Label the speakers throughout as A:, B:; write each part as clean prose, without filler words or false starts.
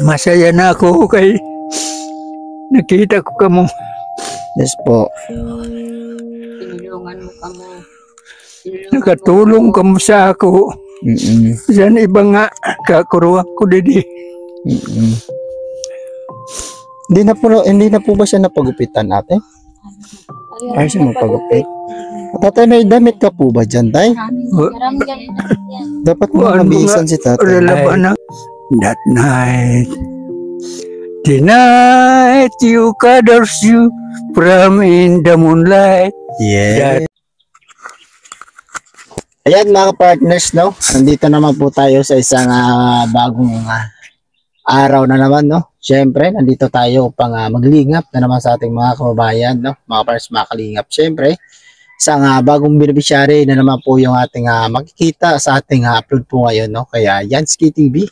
A: Masaya na ako kay nakita ko kamo.
B: Yes po.
C: Tinulungan mo kamo.
A: Nakatulong kamo sa ako. San iba nga kakuruha ko didi.
B: Hindi na po ba siya napagupitan, ate? Ay, siya magpagupit. Tatay, may damit ka po ba dyan, tay?
C: Maraming ganyan yan.
B: Dapat mo nabihisan si tatay.
A: Relaban na. That night, the night you cuddles you from in the moonlight.
B: Yeah. Ayan mga partners, no? Nandito naman po tayo sa isang bagong araw na naman, no? Siyempre, nandito tayo upang maglingap na naman sa ating mga kababayan, no? Mga partners, mga kalingap. Siyempre, isang bagong beneficiary na naman po yung ating makikita sa ating upload po ngayon, no? Kaya Yansky TV.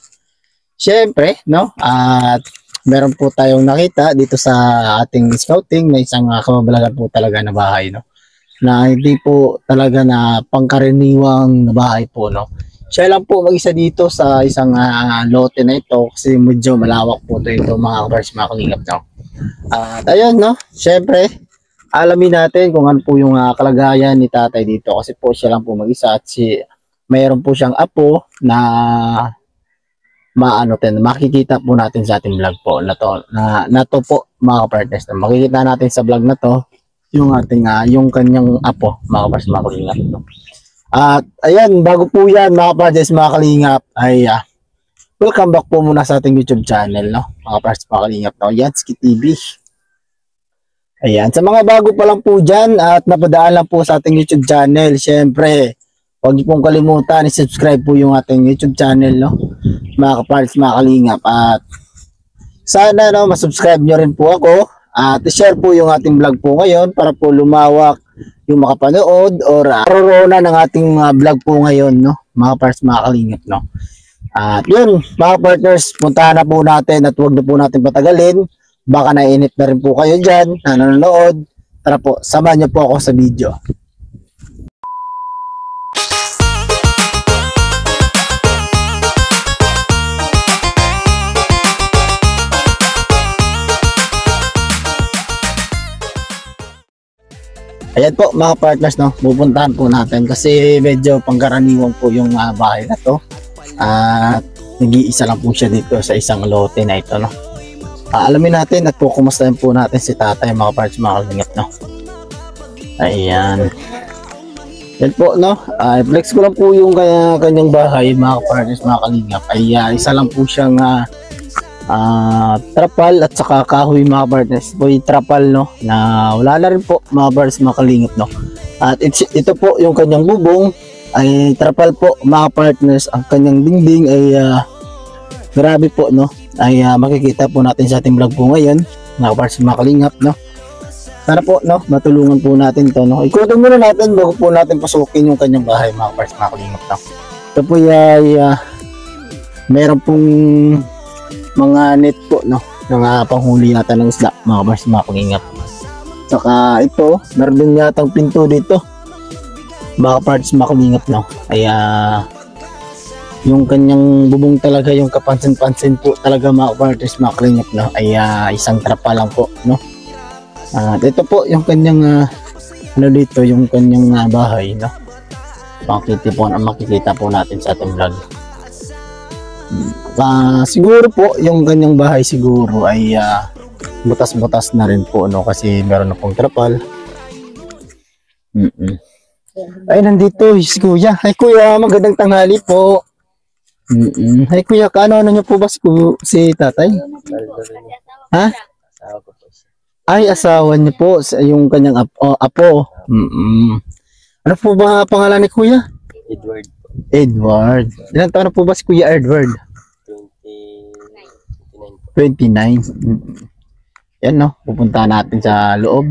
B: Siyempre, no? At meron po tayong nakita dito sa ating scouting na isang kababalagan po talaga na bahay, no? Na hindi po talaga na pangkaraniwang na bahay po, no? Siya lang po mag-isa dito sa isang lote na ito kasi medyo malawak po ito mga kabars, mga kalingap, no? At ayun, no? Siyempre, alamin natin kung ano po yung kalagayan ni tatay dito kasi po siya lang po mag-isa at mayroon po siyang apo na makikita po natin sa ating vlog po na to po mga partners. Makikita natin sa vlog na to yung ating yung kanyang apo mga partners, mga kalingap, no? At ayan, bago po yan mga partners, mga kalingap, ay welcome back po muna sa ating YouTube channel, no? Mga partners, mga kalingap, no? Yansky TV. Ayan, sa mga bago pa lang po dyan at napadaan lang po sa ating YouTube channel, syempre huwag niyo pong kalimutan i-subscribe po yung ating YouTube channel, no? Mga kaparts, mga kalingap, at sana, no, masubscribe nyo rin po ako at i-share po yung ating vlog po ngayon para po lumawak yung makapanood or karorona ng ating vlog po ngayon, no? Mga kaparts, mga kalingap, no? At yun, mga partners, puntahan na po natin at huwag na po natin patagalin, baka nainip na rin po kayo dyan na nanonood. Tara po, samahan niyo po ako sa video. Ayan po mga partners, no, pupuntahan po natin kasi medyo pangkaraniwan po yung bahay na to at nag-iisa lang po siya dito sa isang lote na ito, no. Alamin natin at po kumustahin po natin si tatay mga partners, mga kalingap, no. Ayan. Yan po, no, flex ko lang po yung kanyang bahay mga partners, mga kalingap. Ay isa lang po siyang trapal at saka kahoy mga partners. Boy trapal, no, na wala na rin po mga partners, mga kalingap, no. At ito po yung kanyang bubong ay trapal po mga partners. Ang kanyang dingding ay grabe po, no, ay makikita po natin sa ating vlog po ngayon mga partners, mga kalingap, no. Sana po, no, matulungan po natin to, no. Ikutin muna natin bago po natin pasukin yung kanyang bahay mga partners, mga kalingap, no. Ito po ay meron pong mga net po, no, ng panghuli natin ng isda mga partners, mga kalingap. Saka ito, meron din yatang pinto dito mga partners, mga kalingap, no. Ay yung kanyang bubong talaga, yung kapansin-pansin po talaga mga partners, mga kalingap, no, ay isang trapa lang po, no. At ito po yung kanyang dito yung kanyang bahay, no. Makikita po natin sa ating vlog. Siguro po yung kanyang bahay siguro ay butas-butas na rin po, no, kasi meron na pong trapal. Ay, nandito si kuya. Ay kuya, magandang tanghali po. Ay kuya, ano niyo po ba si tatay? Ha? Ay, asawa niyo po yung kanyang apo. Ano po ba pangalan ni kuya?
D: Edward.
B: Edward. Ilang taon na po ba si Kuya Edward? 29. Yan, no, pupunta natin sa loob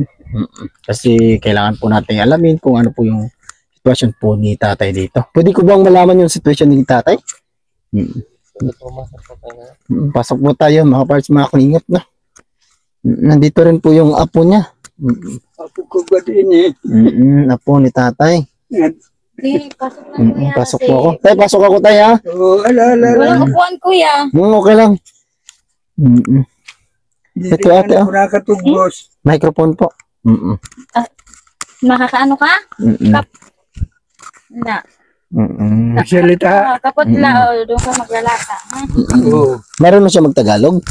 B: kasi kailangan po natin alamin kung ano po yung sitwasyon po ni tatay dito. Pwede ko bang malaman yung sitwasyon ni tatay? Pasok po tayo mga parts, mga kalingap, no. Nandito rin po yung apo niya.
A: Apo ko ba din
B: Apo ni tatay.
C: Pasok na kuya.
B: Pasok po ako. Tay, pasok ako, tay, ha?
A: Oh, ala.
C: Walang upuan kuya.
B: Okay lang. Mm-mm.
A: Di
B: Ito, ate,
A: ako nakatugbos.
B: Microphone po. Mm-mm.
C: Makakaano ka?
B: Mm-mm.
C: Na.
B: Mm-mm.
A: Salita.
C: Kapot la, o doon ka maglalata. Ha?
A: Oo.
B: Marunong siya magtagalog?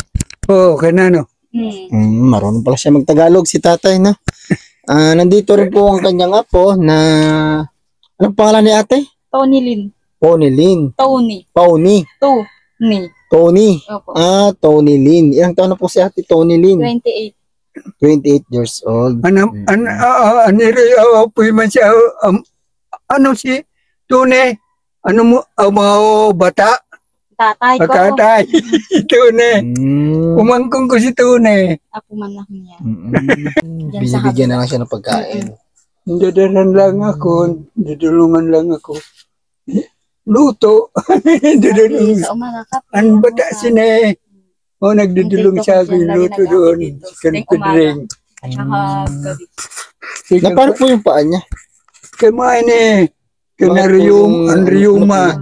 A: Oo, kanano.
B: Marunong pala siya magtagalog si tatay, no? Nandito rin po ang kanyang apo na... Anong pangalan ni ate?
C: Tony Lin.
B: Ponilin.
C: Tony.
B: Pauni.
C: Tony.
B: Tony.
C: Opo.
B: Tony Lin. Ilang taon na po si ate Tony Lin?
C: 28.
B: 28 years old.
A: Puy man siya, ano si Tune? Ano mo, mga bata?
C: Tatay ko.
A: Tatay. Tune.
B: Mm.
A: Umangkong ko si Tune.
C: Ako man lang niya. Diyan sa
B: Binibigyan na lang siya ng pagkain.
A: Dadaran lang ako, dudulungan lang ako. Luto. Dudulungan.
C: Sa umaga ka.
A: Ang bata sina o nagdudulong sa akin, luto doon. Kanpidring.
C: At saka gabi.
B: Na paano po yung paa niya?
A: Kamain eh. Kanariyum, ang riyuma.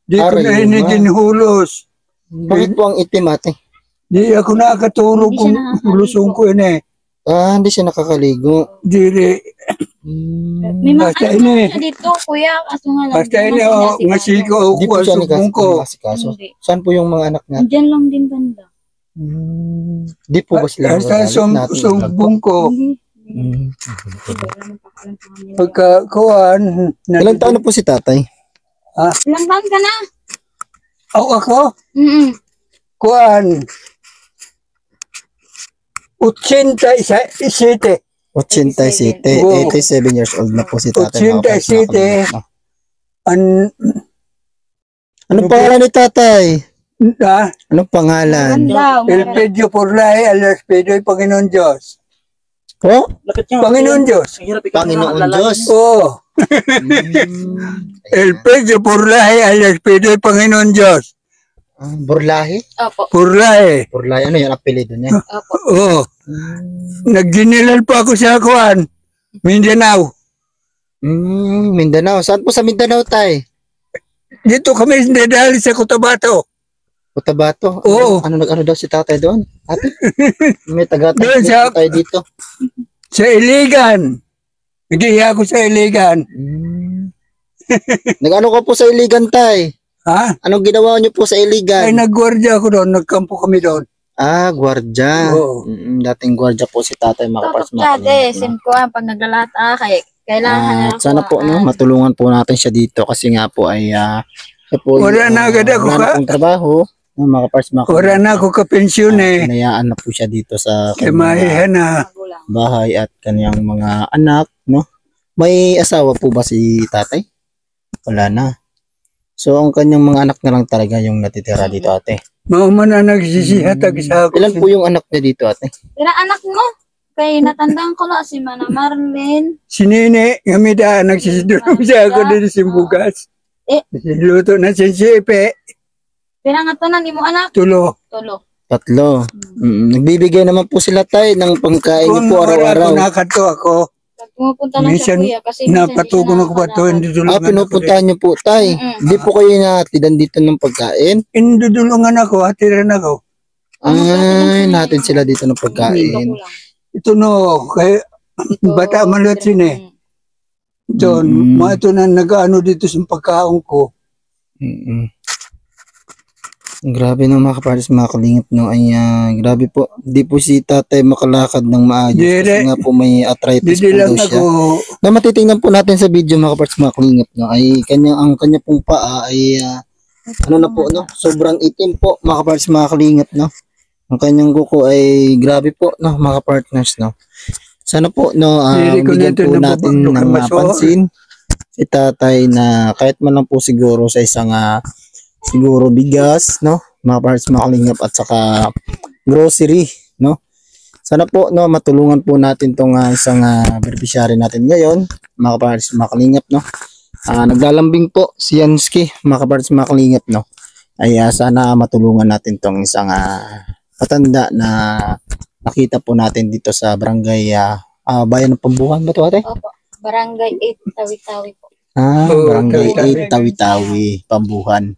A: Di ko na
B: riyuma.
A: hiniginhulos.
B: Bakit po ang itim ate?
A: Di ako nakatulog
C: Hindi
A: kung
C: siya nakakaligo.
A: lusong ko yun eh.
B: Hindi siya nakakaligo.
A: Di
C: May mga
A: Basta
C: ano
A: ini.
C: siya dito, kuya. Kaso nga lang.
A: basta
C: di
A: ini
C: naman
A: o,
C: sinasikaso.
A: ngasiko ako
B: Di po
A: ang
B: siya
A: subong ko.
B: nakasikaso.
C: Hindi.
B: Saan po yung mga anak niya?
C: Diyan lang din banda.
B: Di po ba sila
A: Basta
B: magagalit natin?
A: subong ko.
C: Hindi.
B: Mm.
C: Wala naman pakalam sa kanila.
A: Pagkakuhan.
B: Ilang taon na po si tatay?
C: Ilang taon ka na?
A: Ako?
C: Mm-mm.
A: Kuhan. 87.
B: 87.
A: Oo.
B: 87 years old na po si tatay.
A: 87.
B: Anong pangalan ni tatay?
A: Ah,
B: Anong pangalan?
C: Maganda.
A: Elpidio Porlay, alias Pedro'y Panginoon Diyos.
B: Po?
A: Panginoon Diyos.
B: Panginoon Diyos.
A: Oo. Elpidio Porlay, alias Pedro'y Panginoon Diyos.
B: Burlahi?
C: Opo.
A: Porlay.
B: Burlahi. Ano yung apelido niya?
C: Opo.
A: Oo. Nagdinilal pa ako sa kuhan. Mindanao.
B: Mindanao. Saan po sa Mindanao tay?
A: Dito kami nadali sa Cotabato.
B: Cotabato?
A: Oo.
B: Ano daw si tatay doon? Ate? May
A: Doon
B: taga-taga
A: sa-
B: tayo dito.
A: Sa Iligan. Nag-iya ako sa Iligan.
B: Nag-ano ka po sa Iligan tay?
A: Ha?
B: Anong ginawa niyo po sa
A: Ay,
B: Iligan?
A: nagwardya ako doon. Nagkampo kami doon.
B: Gwardya.
A: Oo.
B: Dating gwardya po si tatay mga kapars.
C: Tapos dati, sim ko ang pag naglalata kay kailangan na
B: Sana po no, matulungan po natin siya dito kasi nga po ay siya po
A: Wala na agad ako,
B: wala na
A: ka?
B: pong trabaho. Mga kapars mga
A: Wala na ako kapensyon eh.
B: Hinayaan na po siya dito sa
A: Kaya
B: kanyang
A: mahihan na.
C: magulang.
B: bahay at kanyang mga anak, no? May asawa po ba si tatay? Wala na. So, ang kanyang mga anak na lang talaga yung natitira dito, ate.
A: Mauma na nagsisihatag sa ako.
B: Ilan po yung anak niya dito, ate?
C: Pero anak mo, kay natandaan ko na si Mana Marlene.
A: Si Nene, ngamida, nagsisidulong siya ako dito sa bugas. Luto na siya sipe.
C: Pero nga tanan mo anak,
A: Tulo.
C: tulo.
B: 3. Nagbibigay naman po sila tay ng pangkain niyo
A: Kung
B: po
A: wala
B: araw-araw.
A: ako nakato ako,
C: Pag pumupunta lang siya
A: minsan
C: kuya kasi minsan
A: napatugon ako pa to, hindi dulungan ako.
B: Pinupuntahan niyo po tay. Hindi po kayo natidan dito ng pagkain.
A: Indudulungan ako, hatiran ako.
B: Ay, natin sila dito ng
C: Ito
B: pagkain.
C: ko lang.
A: Ito no, kay bata malut sini. Ito, mga ito na nag-ano dito sa pagkaon ko.
B: Grabe no mga kapares, mga kalingap no. Ay, grabe po. Di po si tatay makalakad ng maayos. Kasi nga po may arthritis po
A: Hindi lang
B: daw siya.
A: ako,
B: Na matitingnan po natin sa video mga kapares, mga kalingap no. Ay, ang kanya pong paa ay ano na po no. Sobrang itim po mga kapares, mga kalingap no. Ang kanyang kuko ay grabe po no mga partners no. Sana po no
A: Hindi ko
B: bigyan
A: nito
B: po natin
A: nababalo
B: ng
A: kay Maso.
B: pansin si tatay na kahit man lang po siguro sa isang siguro bigas no mga parts makalingap at saka grocery no. Sana po no matulungan po natin tong isang beneficiary natin ngayon mga parts makalingap no. Naglalambing po si Yansky mga parts makalingap no. Ay sana matulungan natin tong isang patanda na nakita po natin dito sa barangay Bayan ng Pambuhan ba to ate?
C: Opo. Barangay 8, Tawi-Tawi po.
A: Oo,
B: Barangay
A: Tawi-Tawi.
B: 8 Tawi-Tawi Pambuhan.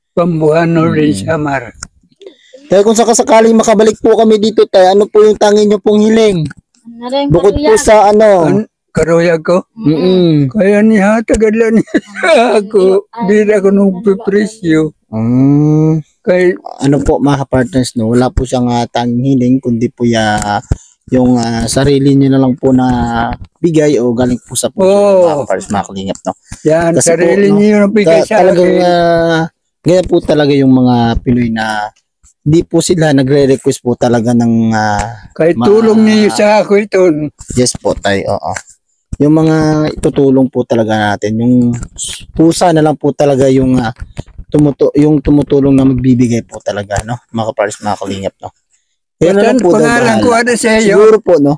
A: pambuhan no rin sa Mar.
B: Tay, kung sakasakaling makabalik po kami dito, tay, ano po yung tangi nyo pong hiling?
C: Ano rin
B: Bukod po
C: karuyag.
B: sa ano.
A: Karuyag ko.
B: Mm-mm.
A: Kaya niya tagalan niya ako. Di na ako nung pipresyo. Kaya
B: Ano po mga partners, no? Wala po siyang tanging hiling, kundi po yung sarili niyo na lang po na bigay o galing po sa puso
A: Oo.
B: mga partners, mga kalingap, no?
A: yan,
B: Kasi
A: sarili
B: po, no,
A: niyo yung bigay sa
B: Talagang
A: akin.
B: ganyan po talaga yung mga Pinoy na hindi po sila nagre-request po talaga ng
A: Kaya tulong niyo sa ako ito.
B: yes po tayo, oo. Yung mga itutulong po talaga natin, yung pusa na lang po talaga yung yung tumutulong na magbibigay po talaga, no? Mga kapars, mga kalingap, no? Kaya na
A: Basta
B: lang po daw
A: pangalan ko
B: bahala.
A: ano sa iyo.
B: Siguro po, no?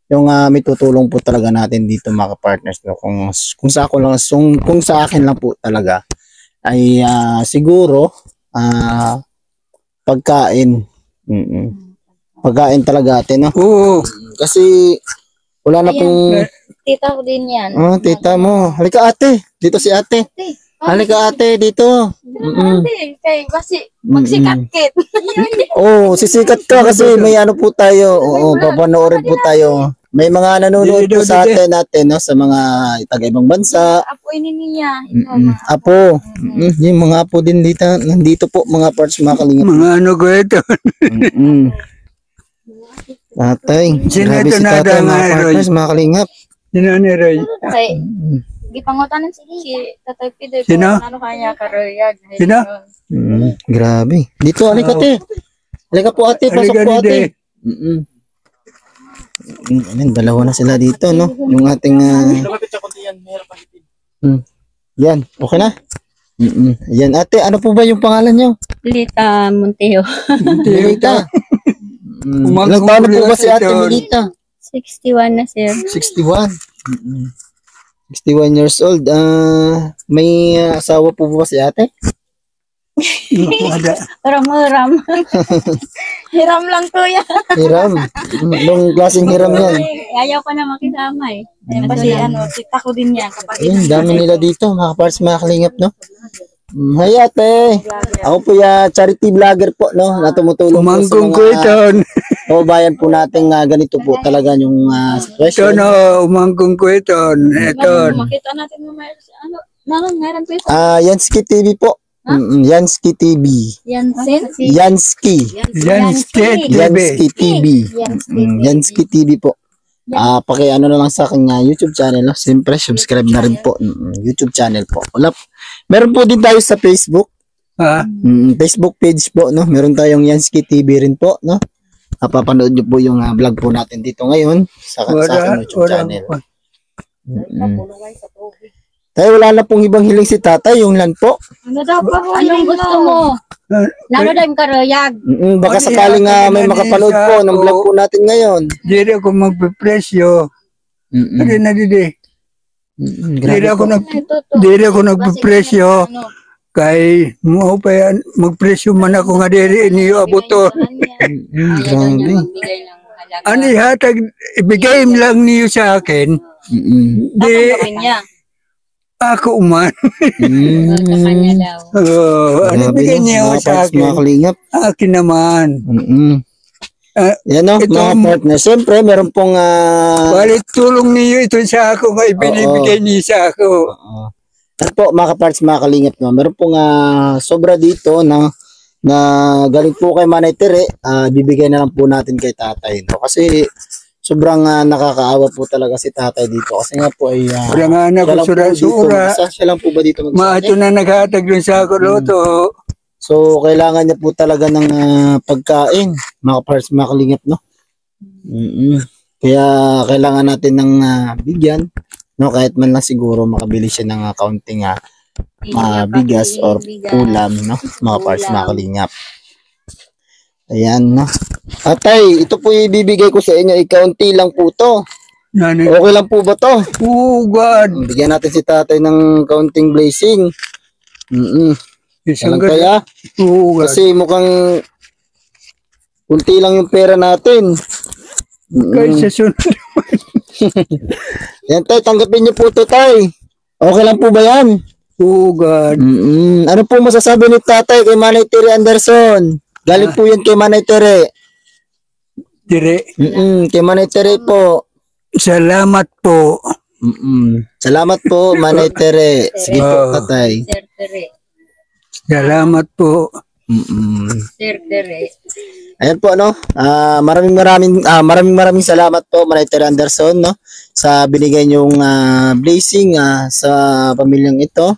B: Yung may tutulong po talaga natin dito mga partners, no? Kung sa ako lang, kung sa akin lang po talaga ay siguro pagkain. Pagkain talaga atin, no?
A: Oo.
B: Kasi wala na
C: Ayan.
B: pong
C: Tita ko din yan.
B: tita mo. Halika ate. Dito si ate. Halika ate dito.
C: Ate, kay magsikakit.
B: Sisikat ka kasi may ano po tayo. Oo, papanoorin po tayo. May mga nanonood po sa atin natin, no? Sa mga taga-ibang bansa.
C: Apoy ni niya.
B: Apo. Yung mga apo din dito. Nandito po mga parts, mga kalingap.
A: Mga ano ko ito.
B: Tatay.
A: Sino
B: Grabe
A: ito
B: si tatay,
A: na
B: mga partners, mga kalingap.
A: Sinaniray.
C: Kay gipangutanan si Tatay Pidoy.
A: Sino?
C: Ano kanya karuyag.
A: Sino?
B: Grabe. Dito, halika ate. Halika po ate, pasok
A: Halika
B: po
A: ni
B: ate.
A: De.
B: Dalawa na sila dito, no? Yung ating yan, okay na? Yan, ate, ano po ba yung pangalan nyo?
C: Lita Monteo.
B: Milita. Ilang taon na po ba si ate Milita?
C: 61 na sir.
B: 61. 61 years old. May asawa po ba si ate?
C: Hiram. Hiram lang to yan.
B: Hiram. Anong klaseng hiram yan?
C: Ayaw ko na makisama eh. Kasi tita ko din yan.
B: Ayun, dami nila dito. Mga parts, mga kalingap, no? Hay ate. Ako po charity vlogger po, no? Na tumutulong po sa
A: Umanggong ko ito.
B: bayan po natin ganito po talaga yung
A: Ito
B: situation.
A: no, umanggong ko ito. Ito.
C: Makita natin mamaya. Meron po ito.
B: Yansky TV po. Yansky TV.
C: Yansin?
B: Yansky.
A: Yansky
B: Yansky TV.
C: Yansky
B: Yansky TV po. Paki-ano na lang sa aking YouTube channel. No? Siyempre, subscribe na rin po. YouTube channel po. Meron po din tayo sa Facebook.
A: Ha?
B: Facebook page po. No? Meron tayong Yansky TV rin po. No? Papanood nyo po yung vlog po natin dito ngayon sa aking YouTube channel. Tayo wala na pong ibang hiling si tatay, yung lan po.
C: Ano daw pa po? Anong gusto mo? Lalo daw yung karuyag.
B: Baka sakaling may makapanood po ng vlog po natin ngayon.
A: Di rin ako magpipresyo. Hindi na di. Di rin ako nagpipresyo. Kay mo pa yan, magpresyo man ako nga diri niyo abuton.
B: Grabe.
A: Ano ihatag, ibigay lang niyo sa akin. Di, ako man.
C: Kanya daw.
A: Ano ibigay niyo sa
B: Mga
A: akin?
B: kalingap.
A: Akin naman.
B: Yan o,
A: Ito,
B: mga partner. Siyempre, meron pong
A: Walit tulong niyo ito sa ako nga ibinibigay niyo sa ako.
B: ano po, mga kaparts, mga kalingap, no? Meron pong sobra dito na galing po kay Manay Tere, bibigay na lang po natin kay tatay, no? Kasi sobrang nakakaawa po talaga si tatay dito kasi nga po ay
A: Wala nga anak ko sura-sura.
B: siya lang po ba dito
A: Maato na naghatag dun sa ako loto.
B: So kailangan niya po talaga ng pagkain, mga parts, mga kalingap, no? Kaya kailangan natin ng bigyan, no? Kahit man lang siguro makabili siya ng kaunting bigas or ulam, no? Mga parts, mga kalingap. Ayan, no? Atay, ito po ibibigay ko sa inyo. Ikaunti lang po to.
A: Nani?
B: Okay lang po ba to?
A: Oh God.
B: Bigyan natin si tatay ng kaunting blessing.
A: Isang
B: Alam kaya?
A: Oh God.
B: Kasi mukhang kunti lang yung pera natin.
A: Kaysa sunod.
B: Yan tay, tanggapin niyo po to tay. Okay lang po ba yan?
A: Oh God.
B: Ano po masasabi ni tatay kay Manay Terry Anderson? Galing po yan kay Manay Tere.
A: Dire,
B: Kay Manay Tere po.
A: salamat po.
B: Salamat po, Manay Tere. Sige po, tatay.
C: Sir Tere.
A: Salamat po.
C: Sir Tere.
B: Ayan po, ano, maraming salamat po, Manay Tere Anderson, no, sa binigay niyong blessing sa pamilyang ito.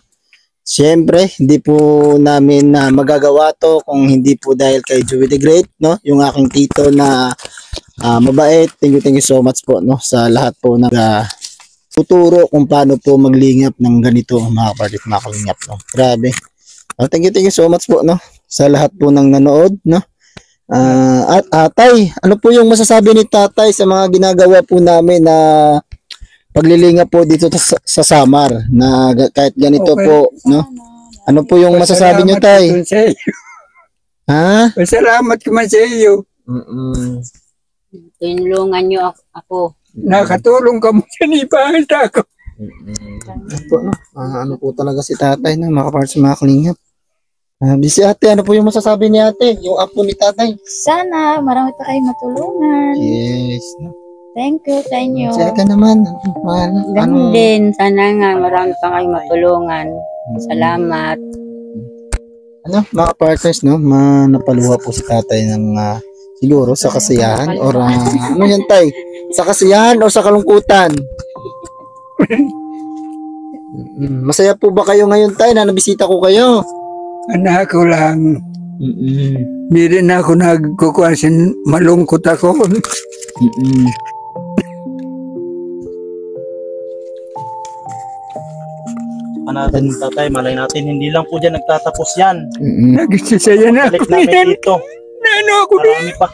B: Siyempre, hindi po namin magagawa to kung hindi po dahil kay Joey the Great, no, yung aking tito na mabait. Thank you so much po, no, sa lahat po na tuturo kung paano po maglingap ng ganito, mga kapatid, mga kalingap, no. Grabe. Thank you so much po, no, sa lahat po ng nanood, no. At Tay, ano po yung masasabi ni Tatay sa mga ginagawa po namin na paglilingap po dito sa Samar na kahit ganito
A: Okay.
B: po, no? Ano po yung masasabi niyo, Tay?
A: Salamat sa iyo.
B: Ha?
A: Salamat naman sa iyo.
C: Tinulungan niyo ako.
A: Nakatulong ka mo sa nipahan ako.
B: Ano po talaga si Tatay, no? Mga kaparts, mga kalingap. Si Ate, ano po yung masasabi ni Ate? Yung apo ni Tatay?
C: Sana marami pa kayong matulungan.
B: Yes.
C: Thank you sa inyo.
B: Si Ate naman.
C: Ganun din. Sana nga marami pa kayong matulungan. Salamat.
B: Ano, mga partners, no? Napaluha po si Tatay ng siguro sa kasiyahan or ano yan, Tay? Sa kasiyahan o sa kalungkutan? Masaya po ba kayo ngayon, Tay, na nabisita ko kayo?
A: Anak ko lang. Hindi rin ako nagkukuhasin. Malungkot ako.
D: Natin tatay, malay natin hindi lang po dyan nagtatapos yan.
A: Nagsisaya na
D: Balik
A: ako
D: namin
A: niyan.
D: dito.
A: Ano ako din?
D: Marami pa.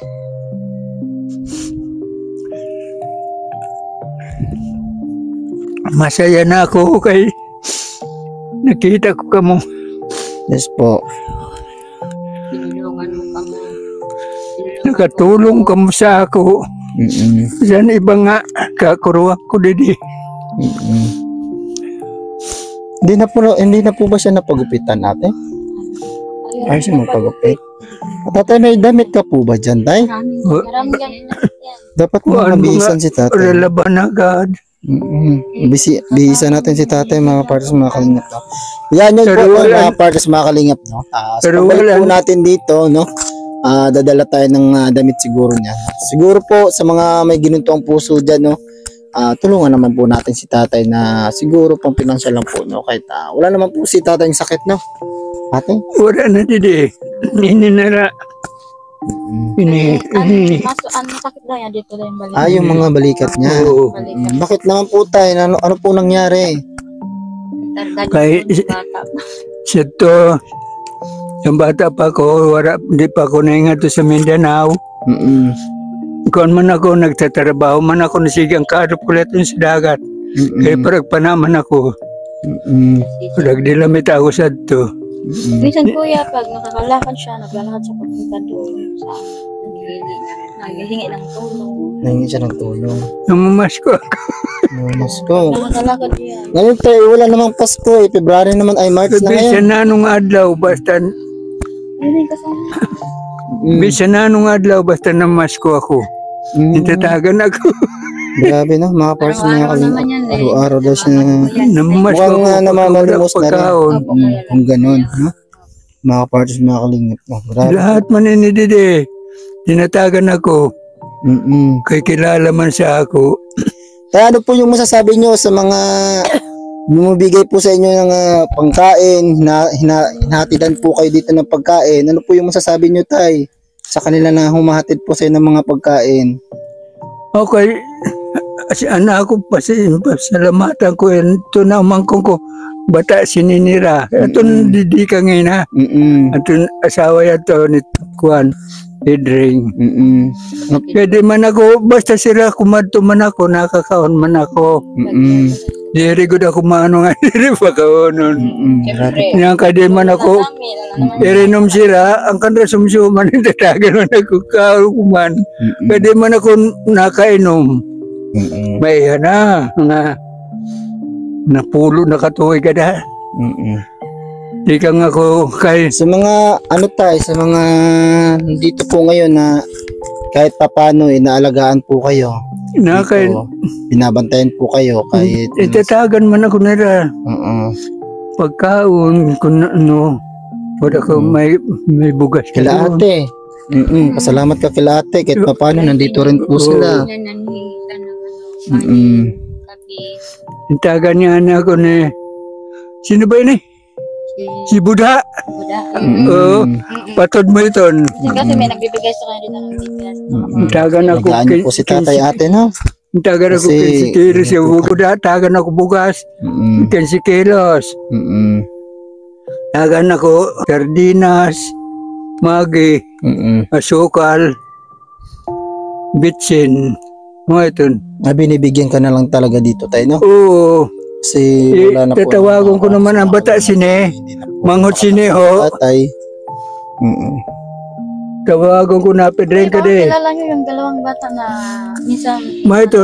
A: Masaya na ako kay nakita ko ka mo.
B: Yes po.
C: Tinulungan mo kami.
A: Nakatulong ka mo sa ako. Yan iba nga kakuruha ko didi.
B: Hindi na po ba siya napagupitan, Ate? Ay, siya magpagupit. Tatay, may damit ka po ba dyan, Tay?
C: Marami ganun na yan.
B: Dapat mo
A: Kuhaan mo
B: nabihisan
A: nga,
B: si Tatay.
A: Relaban agad.
B: Bihisan natin si Tatay, mga partners, mga kalingap. No? Yan yun
A: Pero
B: po,
A: wala-
B: mga partners, mga kalingap. No? Sa
A: Pero
B: pagbalik
A: wala-
B: po natin dito, no? Dadala tayo ng damit siguro niya. Siguro po, sa mga may ginuntong puso dyan, no? Tulungan naman po natin si Tatay na siguro pang pinansyal lang po, no? Kahit wala naman po si Tatay yung sakit, no? Ate?
A: Wala na didi. Hininara.
C: Ano sakit daw yan dito daw yung balik.
B: Yung mga balikat niya.
A: Oo.
B: Bakit naman po tayo? Ano po nangyari?
A: Kay- Siya to. Yung bata pa ko, hindi pa ako naingat sa Mindanao. Kung man ako nagtatrabaho, man ako nasigang karap kulit sa dagat. Kaya paragpanaman ako. Nagdilamit ako sa to.
C: Minsan kuya, pag nakakalakad siya, naglalakad siya papunta doon sa naghihingi ng tulong.
B: Nangyay siya ng tulong.
A: Namamas ko ako.
B: Mas ko.
C: Nakakalakad yan.
B: Ngayon tayo, wala namang Pasko eh. February naman ay March na
A: Bisa
B: ngayon.
A: na nung adlaw, basta
C: Ayun yung kasama.
A: bisa na nung adlaw, basta namas ko ako. Itatagan ako.
B: Grabe no, mga parts na
C: Araw-araw naman yan eh.
B: Araw-araw daw siya.
A: Namamas ko
B: Mukhang
A: ako.
B: namamalimos na rin.
A: Pagkaon.
B: Kung ganun. No? Mga parts na kalingap. Grabe.
A: Lahat man inidide. Tinatagan ako. Kay kilala man sa ako.
B: Kaya ano po yung masasabi nyo sa mga bumibigay po sa inyo ng pangkain, hinatidan po kayo dito ng pagkain. Ano po yung masasabi nyo, Tay? Sa kanila na humahatid po sa inyo ng mga pagkain.
A: Okay. Si anak ko pasalamatan ko. Ito naman ko bata sininira. Ito didi ka ngayon ha. Ito asawa yato ni Kuan. Idring. Pwede man ako, basta sila kumadto man ako, nakakaon man ako. Diri ko ako maano nga, diri pa kaonon. Yang kadi man ako, irinom sila, ang kanra sumsuman, tatagan man ako kauman. Pwede man ako nakainom. May na, napulo na katuloy ka na. Di ka nga ako kay
B: Sa mga ano tayo, sa mga dito po ngayon na kahit papano inaalagaan po kayo.
A: na kay
B: Dito, binabantayan po kayo kahit
A: itatagan man ako nila
B: Oo.
A: pagkaon kung ano wala ko may bugas ka
B: Kila
A: doon.
B: ate. Pasalamat ka kila ate kahit papano nandito rin po sila.
C: Nananhihitan ng
B: Mm.
C: kape.
A: Intagan niya na ako ni sino ba yun eh? Si Buddha.
C: Buda.
A: Oo. Patod mo ito.
C: Kasi may nagbibigay sa kanya dito ng bigas.
A: Intagan ako
B: Alagaan niyo po si tatay ate, no?
A: Intagan ako
B: Kasi-
A: kay si Kilos. Si Buddha. Tagan ako bugas.
B: Mm.
A: Kay si Kilos.
B: Mm.
A: Tagan ako sardinas, magi,
B: Mm.
A: asukal, bitsin. Mga ito.
B: Binibigyan ka na lang talaga dito tayo, no?
A: Oo.
B: Kasi wala na po.
A: Tatawagan ko naman ang bata sine.
B: Hindi na po
A: Manghot sine ho.
B: tatay. Mm.
A: Tawagan ko na pedren ka de.
C: Kilala niyo yung dalawang bata na minsan
A: Mga ito,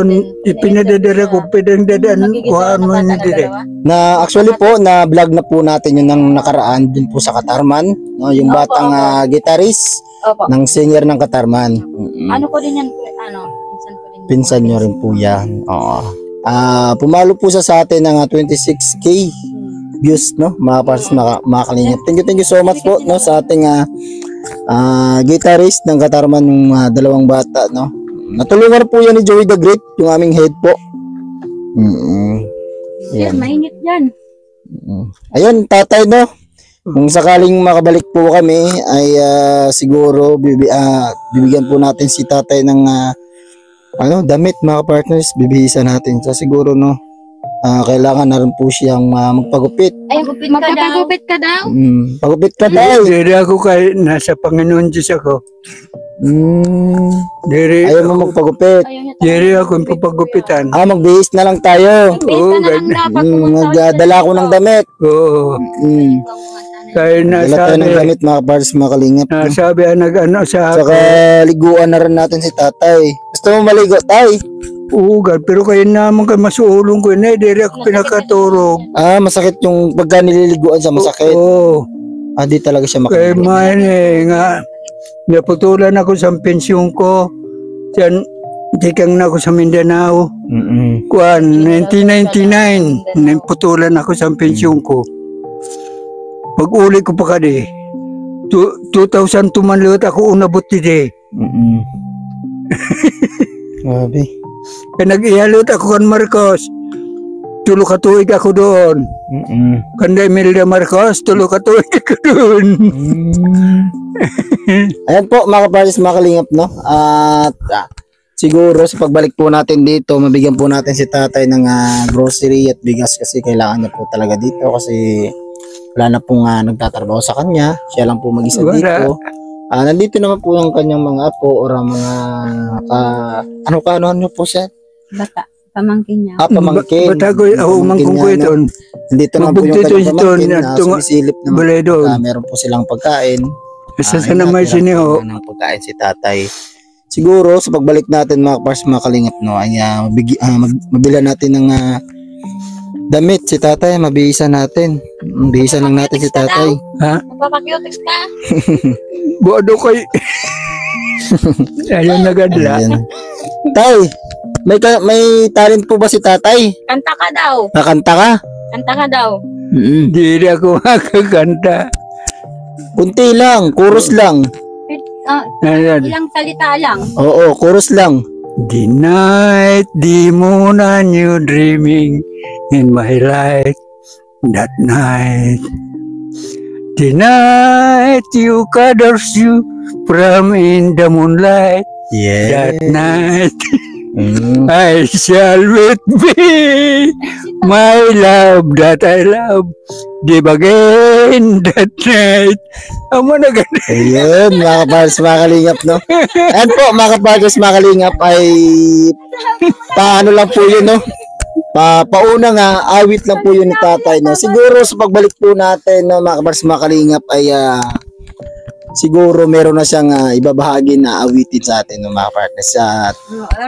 A: ipinadadara ko, pedren dadaan, kuhaan mo yun dire.
B: Na actually po na vlog na po natin yun ng nakaraan dun po sa Katarman, no? Yung
C: Opo,
B: batang guitarist
C: Opo.
B: ng singer ng Katarman. Mm.
C: Ano ko din yan, pinsan ko din.
B: Pinsan nyo rin po yan. Oo. Pumalo po siya sa atin ng 26k views, no? Mga pares, mga kalingap. Thank you so much po, no? Sa ating guitarist ng Katarman ng dalawang bata, no? Natulungan po yan ni Joey the Great, yung aming head po.
C: Yan, mainit yan.
B: Ayun, tatay, no? Kung sakaling makabalik po kami, ay siguro bibigyan po natin si tatay ng damit, mga partners, bibihisan natin. So siguro, no, kailangan na rin po siyang magpagupit.
C: Ay, magpapagupit ka daw?
B: Pagupit ka, tay.
A: Dire ako kay nasa Panginoon Diyos ako. Dire,
B: Ayaw mo magpagupit.
C: Ayaw niya
A: dire ako yung papagupitan.
B: Magbihis na lang tayo.
C: Basta na lang dapat.
B: Magdadala ko ng damit.
A: Oo. Kaya
B: Dala tayo ng
A: nasabi,
B: damit, mga partners, mga kalingap.
A: nasabi ang nag-ano sa
B: Saka
A: ako.
B: liguan na rin natin si tatay. Gusto mo maligo, tay?
A: Ugal, pero kayo naman kay masuulong ko na, dire ako pinakaturog.
B: Masakit yung pagka nililiguan siya, masakit.
A: Oo.
B: Di talaga siya
A: Kaya
B: makaligo.
A: man nga, naputulan ako sa pensyon ko. Diyan, tikang na ako sa Mindanao. Kuan, 1999, naputulan ako sa pensyon ko. Pag uli ko pa kadi, 2000 tumanlot ako unabot dide.
B: Grabe.
A: Kaya nag-ihalot ako kan Marcos. Tulo ka tuig ako doon. Kanda Imelda Marcos, tulo ka tuig ako doon.
B: Ayan po, mga kaparis, mga kalingap, no? At siguro sa pagbalik po natin dito, mabigyan po natin si tatay ng grocery at bigas kasi kailangan niya po talaga dito kasi wala na pong nagtatrabaho sa kanya. Siya lang po mag-isa
A: Wala.
B: dito. Nandito naman po yung kanyang mga apo or mga ano nyo po siya?
C: Bata, pamangkin niya.
B: Pamangkin.
A: Bata ko, umangkong ko ito.
B: Nandito naman po yung
A: Magbugtito
B: kanyang
A: ito,
B: pamangkin na
A: tunga-
B: sumisilip naman.
A: Balay doon.
B: Meron po silang pagkain.
A: Isa sa
B: Ayun
A: naman
B: natin,
A: siniho.
B: ng pagkain si tatay. Siguro sa pagbalik natin, mga kapars, mga kalingap, no, ay mabila natin ng damit si tatay, mabihisan natin. Mabihisan lang natin si tatay.
A: Ha?
C: Magpapakyotex ka?
A: Buado kay... Ayun nagadla.
B: Ayan. Tay, may talent po ba si tatay?
C: Kanta ka daw.
B: Nakanta ka?
C: Kanta ka daw.
A: Di rin ako makakanta.
B: Kunti lang, chorus lang.
A: Ayan.
C: Ilang salita lang.
B: Oo, chorus lang.
A: The night, the moon and you dreaming in my life. That night. The night you cuddles you from in the moonlight. That night. I shall with be my love that I love. Di again that night. Amo na ganun.
B: Ayun, mga kapals, mga kalingap, no? Ayan po, mga kapals, mga kalingap, ay paano lang po yun, no? Pauna nga, awit lang po yun ni tatay, no? Siguro sa pagbalik po natin, no, mga kapals, mga kalingap, ay siguro meron na siyang ibabahagi na awitin sa atin, no, mga partners. At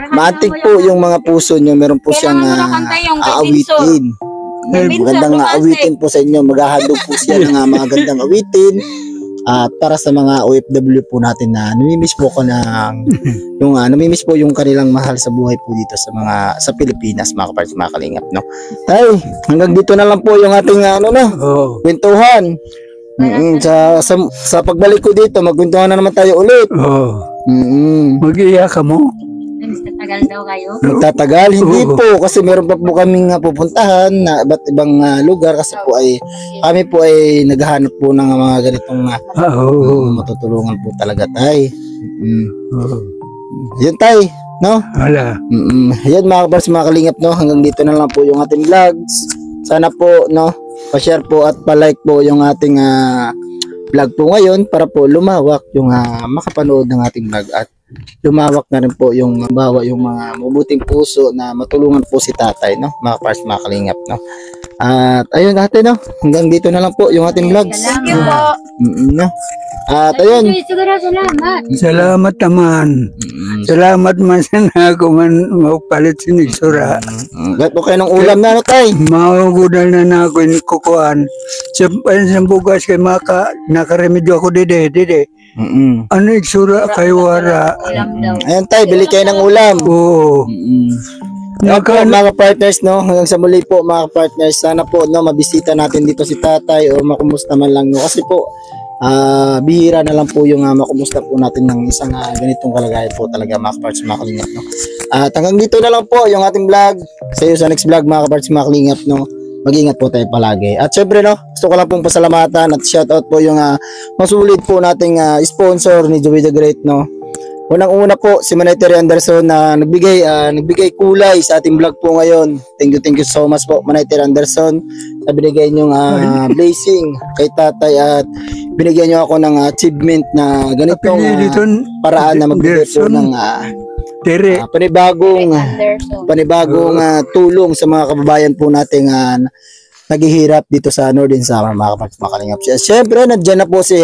B: maantig po yung mga puso nyo, meron po siyang
C: Kailangan mo na kanta yung kay
B: aawitin. Magandang awitin po sa inyo. Maghahandog po siya ng mga magandang awitin. At para sa mga OFW po natin na namimiss po ko ng namimiss po yung kanilang mahal sa buhay po dito sa Pilipinas, mga kapatid, mga kalingap, no. Tay, hanggang dito na lang po yung ating
A: Oo.
B: kwentuhan. Sa pagbalik ko dito, magkwentuhan na naman tayo ulit.
A: Oo.
B: Mm.
A: Mag-iyak ka mo?
C: Tagal daw kayo.
B: Magtatagal? Hindi
A: Oo.
B: po, kasi meron pa po kaming pupuntahan na iba't ibang lugar kasi po ay kami po ay naghahanap po ng mga ganitong
A: Oo.
B: matutulungan po talaga, tay.
A: Oo.
B: Yun, tay, no?
A: Wala.
B: Yan, mga kapars, mga kalingap, no? Hanggang dito na lang po yung ating vlogs. Sana po, no, pa-share po at pa-like po yung ating vlog po ngayon para po lumawak yung makapanood ng ating vlog at lumawak na rin po yung bawa yung mga mabuting puso na matulungan po si tatay, no, mga kapars, mga kalingap, no. At ayun, ate, no, hanggang dito na lang po yung ating vlogs.
C: Thank you po.
B: No. At ayun,
C: Siguro salamat.
A: Salamat naman. Salamat man sana ako man mapalit sinigsura.
B: Gat po kayo ng ulam na, no, tay.
A: Maugudal na ako ni kukuhan. Sa bugas kay nakaremedyo ako dide. Ano igsura kay wara?
C: Ulam daw.
B: Ayan, tay, bili kayo ng ulam.
A: Oo.
B: Yan po, mga partners, no, hanggang sa muli po, mga partners, sana po, no, mabisita natin dito si tatay o makumusta man lang, no, kasi po bihira na lang po yung makumusta po natin ng isang ganitong kalagayan po talaga, mga partners, mga kalingap, no. At hanggang dito na lang po yung ating vlog. Sa iyo sa next vlog, mga partners, mga kalingap, no, mag-ingat po tayo palagi. At syempre, no, gusto ko lang pong pasalamatan at shoutout po yung masulit po nating sponsor ni Joey the Great, no. Unang-una po si Manay Terry Anderson na nagbigay kulay sa ating vlog po ngayon. Thank you so much po, Manay Terry Anderson, sa binigay niyong blessing kay tatay at binigyan niyo ako ng achievement na ganitong paraan na magbigay po ng
A: Tere.
B: panibagong tulong sa mga kababayan po nating naghihirap dito sa Northern Samar, mga kalingap. Siyempre, nandiyan na po si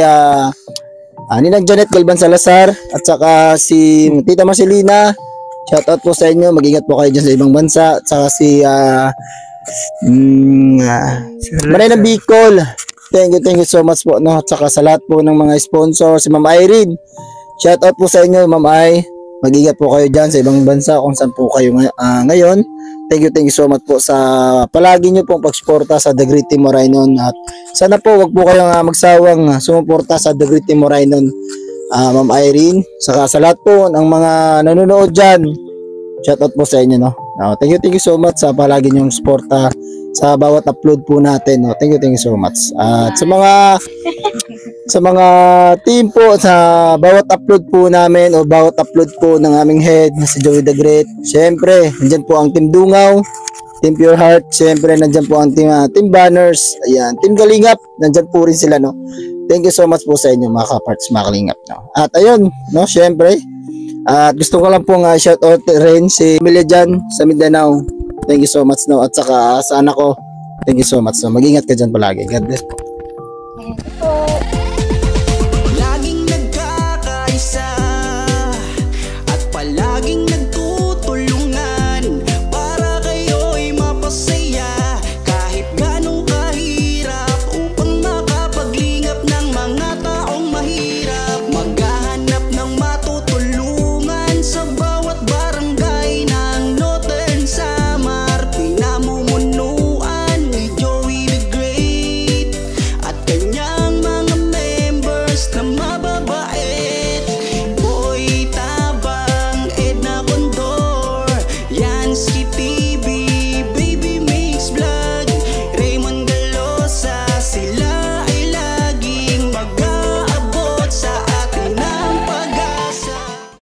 B: Ninang Janet Galban Salazar at saka si Tita Marcelina. Shoutout po sa inyo. Mag-ingat po kayo dyan sa ibang bansa. At saka si Manay ng Bicol. Thank you so much po, no? At saka sa lahat po ng mga sponsor, si Ma'am Irene. Shoutout po sa inyo, Ma'am Ay. Mag-ingat po kayo dyan sa ibang bansa kung saan po kayo ngayon. Thank you so much po sa palagi nyo pong pagsuporta sa The Great Team Morainon. At sana po wag po kayong magsawang sumuporta sa The Great Team Morainon, Ma'am Irene. Saka sa lahat po ng mga nanonood dyan, shoutout po sa inyo, no? Thank you so much sa palagi nyong suporta sa bawat upload po natin, no? Thank you so much. At sa mga team po sa bawat upload po namin o bawat upload po ng aming head na si Joey the Great, syempre nandyan po ang Team Dungaw, Team Pure Heart, syempre nandyan po ang Team Banners, ayan, Team Kalingap, nandyan po rin sila, no. Thank you so much po sa inyo, mga kaparts, mga Kalingap, no. At ayun, no, syempre at gusto ko lang pong shout out rin si Emilia dyan sa Mindanao. Thank you so much, no. At saka sa anak ko, thank you so much, no. Mag-ingat ka dyan palagi. God bless po.
C: Ayan po.